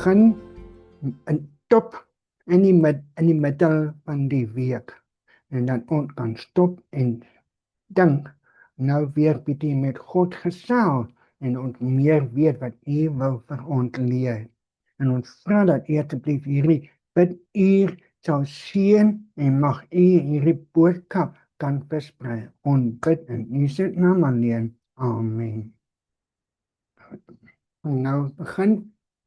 begin in top in die middel van die week. En dan ons kan stop en dink, nou weer bietjie met God gesels en ons meer weet wat U wil vir ons leer. En ons vra dat U asseblief hierdie biduur sal seën en mag U hierdie boodskap kan versprei. Ons bid in U se naam alleen. Amen. Nou begin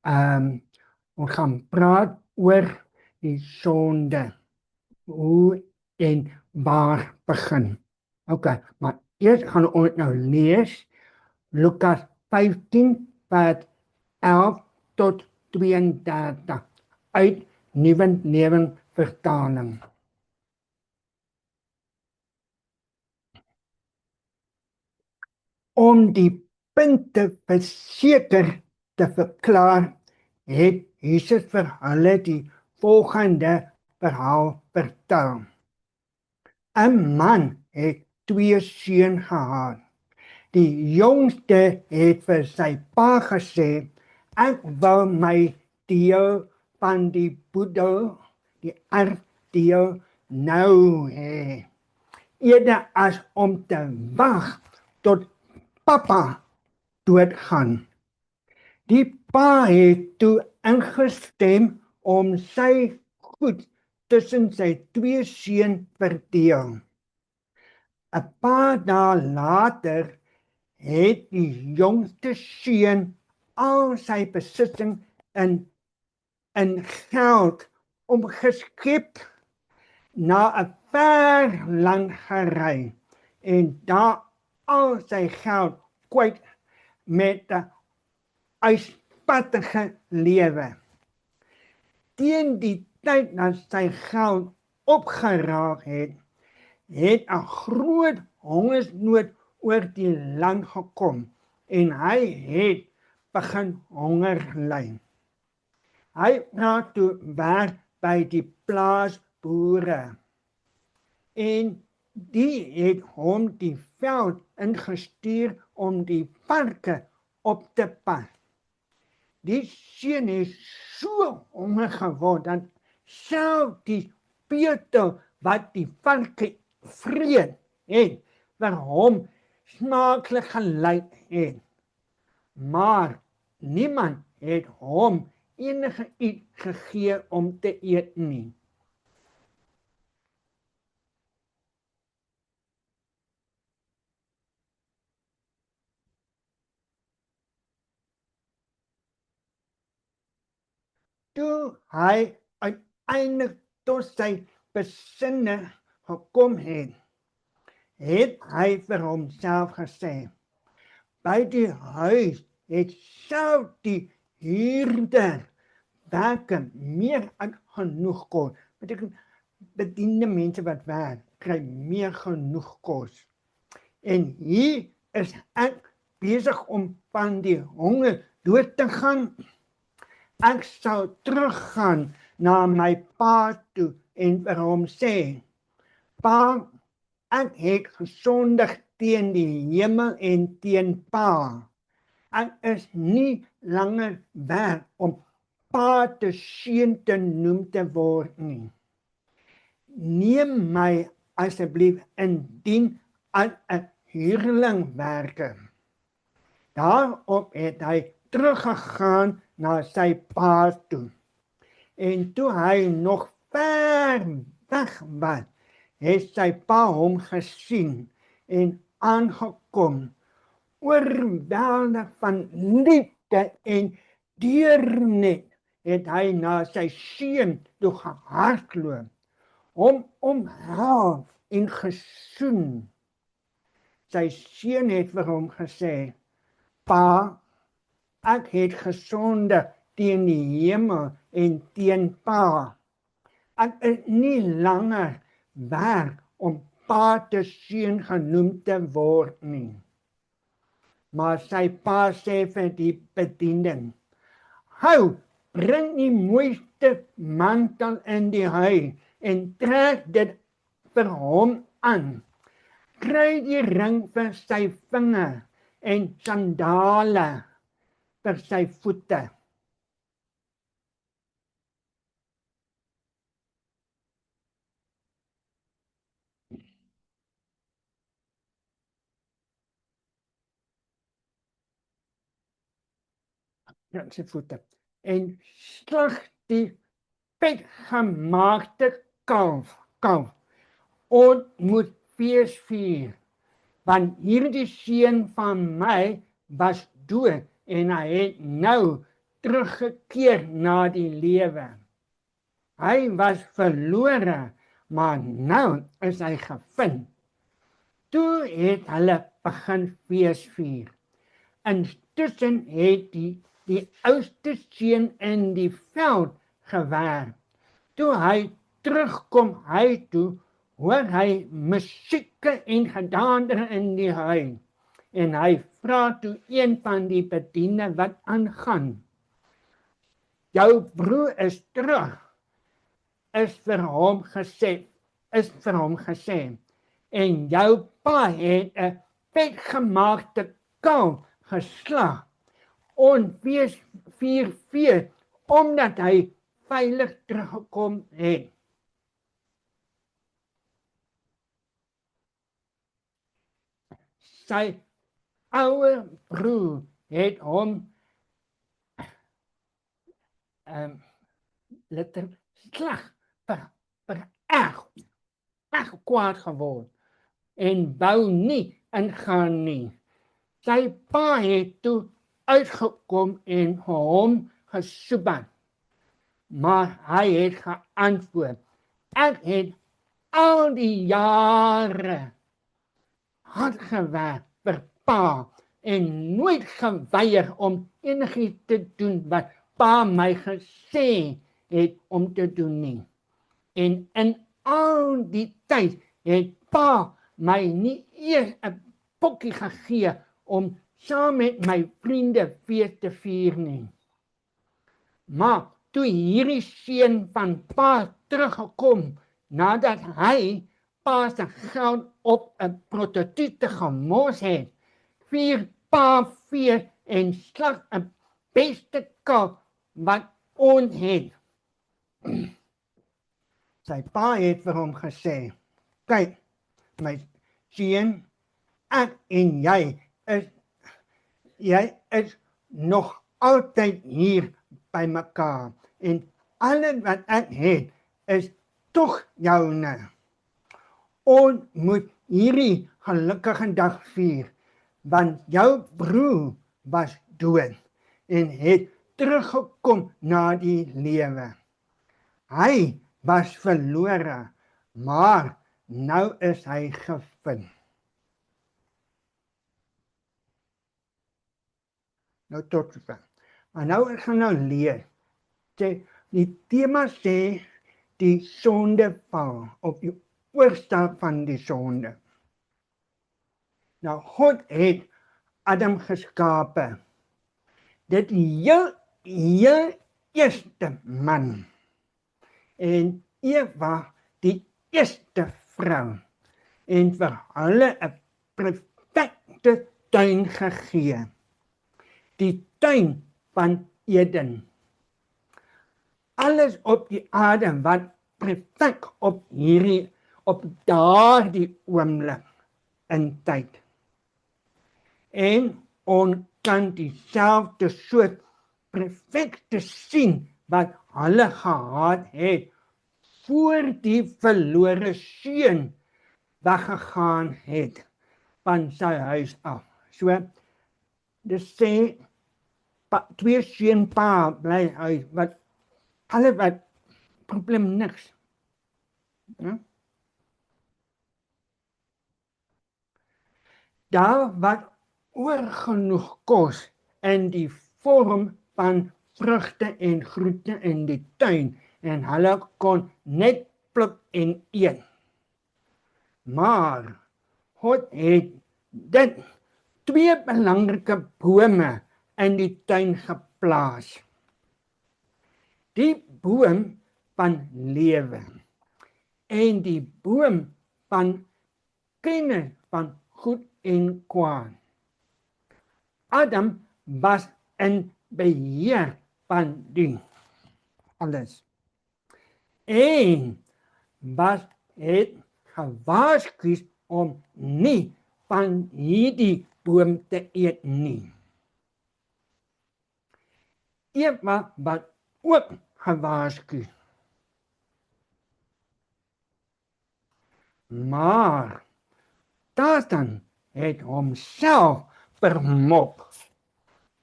ons gaan praat oor die sonde. Hoe en waar begin. Okay, maar eers gaan ons nou lees Lukas 15 vers 11 tot 32 uit Nuwe Lewende Vertaling. Om die punte verseker te verklaar, het Jesus vir hulle die volgende verhaal vertel. 'n Man het 2 seuns gehad. Die jongste het vir sy pa gesê, ek wil my deel van die boedel, die erfdeel nou hê, eerder as om te wag tot papa doodgaan. Die pa het toe ingestem om sy goed tussen sy 2 seuns verdeel. 'n paar dae later het die jongste seun al sy besitting in geld omgeskep na 'n ver land gery en daar al sy geld kwyt met 'n uitspattige lewe. Teen die tyd dat sy geld opgeraak het, het 'n groot hongersnood oor die land gekom en hy het begin honger ly. Hy praat toe werk by die plaasboere en die het hom die veld ingestuur om die varke op te pas. Die seun het so honger geword dat self die petel wat die varke vreet het vir hom smaaklik gelyk het. Maar niemand het hom enige iets gegee om te eet nie. Toe hy uiteindelik tot sy besinne gekom het, het hy vir homself gesê, by die huis het self die huurder werke meer as genoeg kos. Beteken bediende mense wat werk, kry meer genoeg kos. En hier is ek besig om van die honger dood te gaan. Ek sal teruggaan na my pa toe en vir hom sê, pa, ek het gesondig teen die hemel en teen pa. Ek is nie langer werd om pa te seun te noem te word nie. Neem my asseblief in dien as 'n huurlingwerker. Daarop het hy teruggegaan na sy pa toe. En toe hy nog ver weg was, het sy pa hom gesien en aangekom, oorweldig van liefde en deernis, het hy na sy seun toe gehardloop, hom omhels en gesoen. Sy seun het vir hom gesê, pa, ek het gesondig teen die hemel en teen pa. Ek is nie langer werd om pa te seun genoem te word nie. Maar sy pa sê vir die bediende, hou, bring die mooiste mantel in die huis en trek dit vir hom aan. Kry die ring vir sy vinger en sandale vir sy voete. sy voete, en slag die vetgemaakte kalf, moet fees vier, want hierdie seun van my was dood, en hy het nou teruggekeer na die lewe. Hy was verlore, maar nou is hy gevind. Toe het hulle begin fees vier. Intussen het die oudste seun in die veld gewerk. Toe hy terugkom huis toe, hoor hy musieke en gedaander in die huis. En hy vra toe een van die bediende wat aangaan. Jou broer is terug, is vir hom gesê, en jou pa het 'n vetgemaakte kalf geslag, onwees 4 omdat hy veilig teruggekom het. Sy ouer broer het hom letterlik slag erg kwaad geword en wou nie ingaan nie. Sy pa het toe uitgekom en hom gesoepan, maar hy het geantwoord, ek het al die jare hard gewerk vir pa en nooit geweier om enigiets te doen wat pa my gesê het om te doen nie. En in al die tyd het pa my nie eers 'n bokkie gegee om saam met my vriende fees te vier nie. Maar toe hierdie seun van pa teruggekom, nadat hy pa se geld op 'n prostituut gemors het, vier pa fees en slag 'n beste kalf wat ons het. Sy pa het vir hom gesê, kyk, my seun, ek en jy is nog altyd hier by mekaar, en alles wat ek het, is tog joune. Ons moet hierdie gelukkige dag vier, want jou broer was dood, en het teruggekom na die lewe. Hy was verlore, maar nou is hy gevind. Nou tot sover. Maar nou ek gaan leer. Die tema sê die sondeval, of die oorstap van die sonde. Nou God het Adam geskape. Dit heel eerste man. En Eva die eerste vrou. En vir hulle 'n perfekte tuin gegee. Die tuin van Eden. Alles op die aarde wat perfek op daardie oomblik in tyd. En ons kan dieselfde soort perfekte sien wat hulle gehad het voor die verlore seun weggegaan het van sy huis af. So, dit sê, twee seun pa bly huis, wat alles wat probleem niks. Ja? Daar wat oorgenoeg kos in die vorm van vrugte en groente in die tuin, en hulle kon net pluk en eet. Maar God het dit 2 belangrike bome in die tuin geplaas. Die boom van lewe en die boom van kennis van goed en kwaad. Adam was in beheer van die alles. En het gewaarsku om nie van hierdie boom te eet nie. Eva wat ook gewaarsku. Maar Satan het homself vermop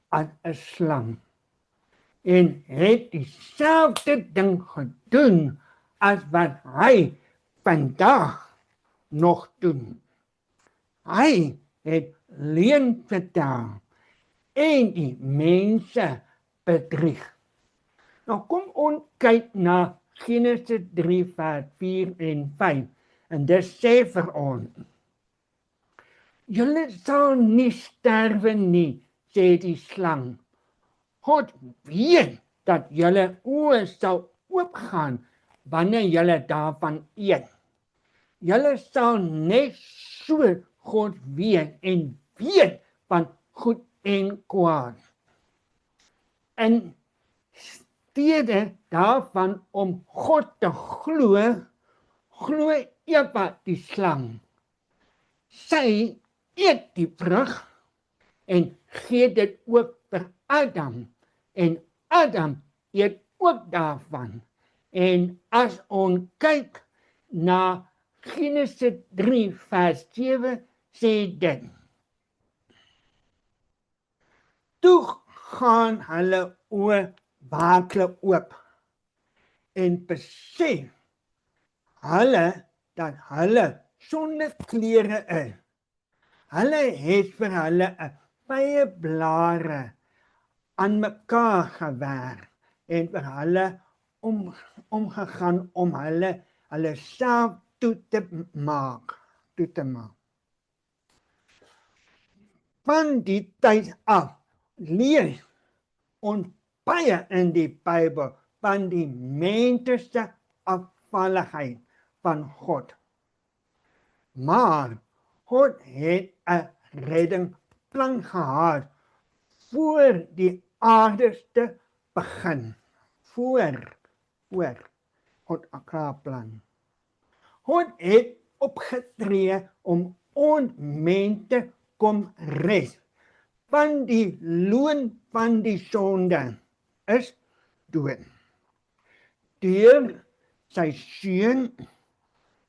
as 'n slang en het dieselfde ding gedoen as wat hy vandag nog doen. Hy het leuen vertel en die mense bedrieg. Nou kom ons kyk na Genesis 3 vers 4 en 5 en dit sê vir ons: Julle sal nie sterwe nie, sê die slang. God weet dat julle oë sal oopgaan wanneer julle daarvan eet. Julle sal net so God weet en weet van goed en kwaad. In steede daarvan om God te glo, glo Eva die slang. Sy eet die vrug en gee dit ook vir Adam en Adam eet ook daarvan. En as ons kyk na Genesis 3 vers 7 sê dit: Toe gaan hulle oë werklik oop en besef hulle dat hulle sonder klere is. Hulle het vir hulle 'n vye blare aan mekaar gewerk en vir hulle omgegaan om hulle self toe te maak. Van die tyd af lees ons baie in die Bybel van die mense afvalligheid van God. Maar God het 'n reddingsplan gehad voor die aarde te begin. Voor God 'n klaarplan. God het opgetree om ons mense kom red van die loon van die sonde is dood. Deur sy seun,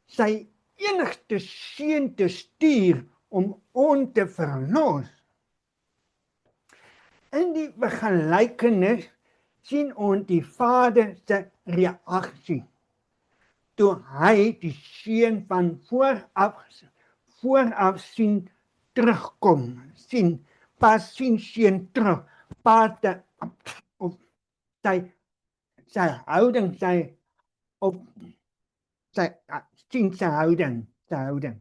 sy enigste seun te stuur om ons te verlos. In die gelykenis sien ons die Vader se reaksie toe hy die seun van vooraf sien terugkom, pas sien seun terug, pas op sy houding, sy houding.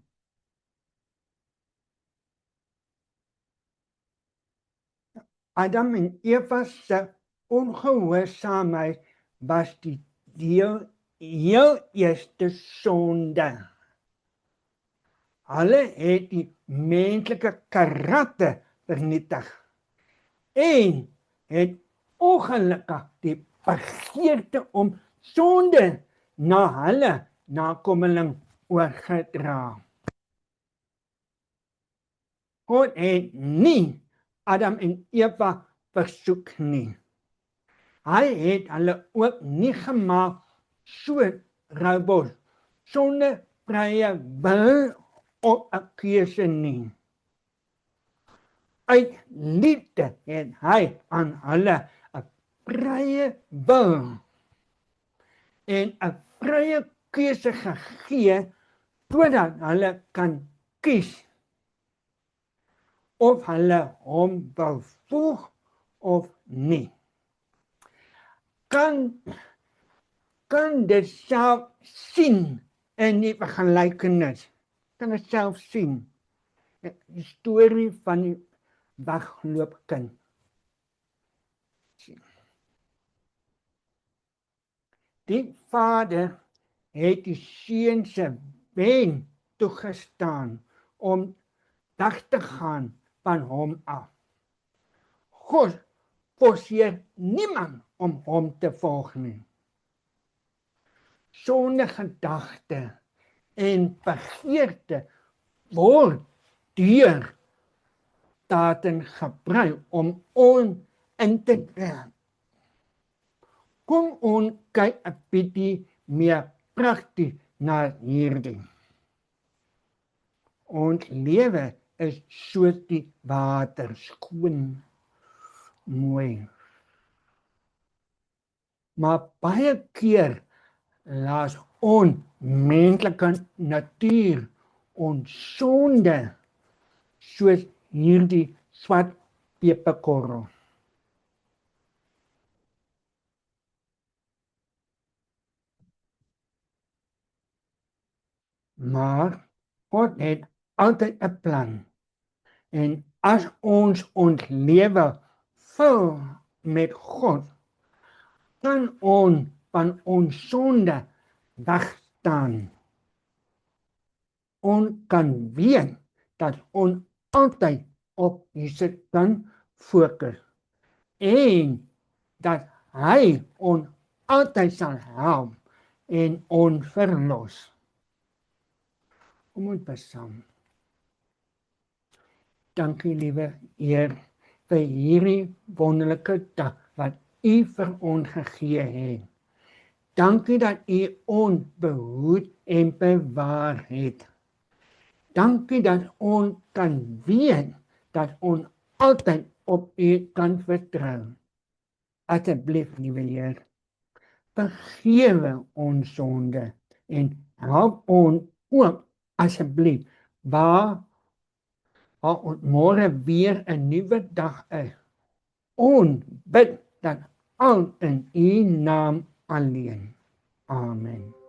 Adam en Eva se ongehoorsaamheid was die heel eerste sonde. Hulle het die menslike karakter vernietig en het ongelukkig die begeerte om sonde na hulle nakommeling oorgedra. God het nie Adam en Eva versoek nie. Hy het hulle ook nie gemaak so robot, sonder vrye wil of 'n keuse nie. Uit liefde het hy aan hulle 'n vrye wil en 'n vrye keuse gegee sodat hulle kan kies of hulle hom wil volg of nie. Kan dit self sien in die gelykenis. Kan dit self sien. Die storie van die wegloopkind. Die vader het die seun se wen toegestaan om weg te gaan van hom af. God forceer niemand om hom te volg nie. Sonder gedagte en begeerte word deur Satan gebruik om ons in te Kom ons kyk 'n bietjie meer prakties na hierdie. Ons lewe is soos die water, skoon, mooi. Maar baie keer laat onmenslike natuur ons sonde soos hierdie swart peperkorrel. Maar God het altyd 'n plan. En as ons lewe vul met God, kan ons van ons sonde wegstaan. Ons kan weet dat ons altyd op Jesus kan fokus en dat hy ons altyd sal help en ons verlos. Kom ons bid saam. Dankie liewe Heer vir hierdie wonderlike dag wat U vir ons gegee het. Dankie dat U ons behoed en bewaar het. Dankie dat ons kan weet dat ons altyd op U kan vertrou. Asseblief, liewe Heer, vergewe ons sonde en help ons ook asseblief waar ons môre weer 'n nuwe dag is. Ons bid dat al in U naam alleen. Amen.